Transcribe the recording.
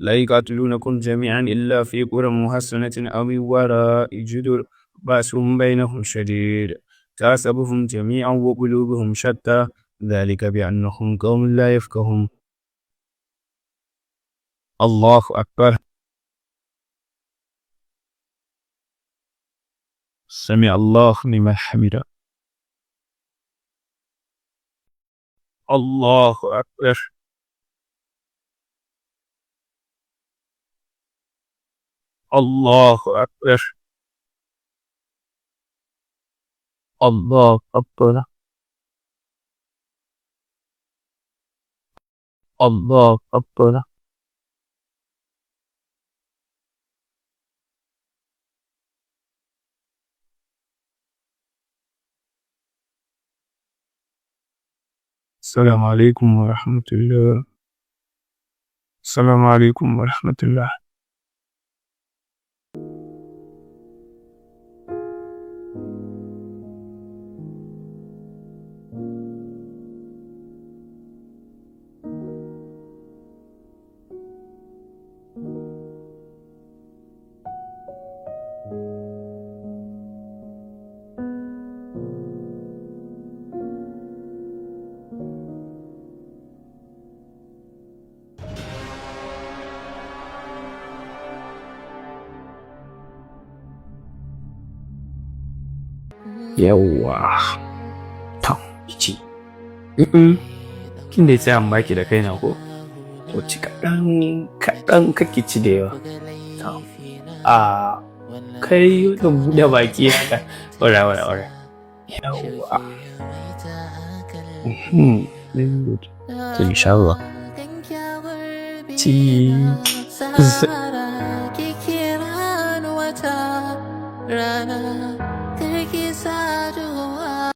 لا يقاتلونكم جميعا إلا في قرى محصنة أو من وراء جدر بأسهم بينهم شديد تحسبهم جميعا وقلوبهم شتى ذلك بأنهم قوم لا يفقهون. الله أكبر. سمع الله لمن حمده. الله أكبر. الله أكبر. الله أكبر. الله أكبر. السلام عليكم ورحمة الله. السلام عليكم ورحمة الله. Yawwa. To, ci. Kin dai tsaya in baki da kaina ko? To ci kaɗan kake ci da yawa. To, kai da buɗe baki haka. Ora. Yawwa. Good. To insha Allah. Cheese.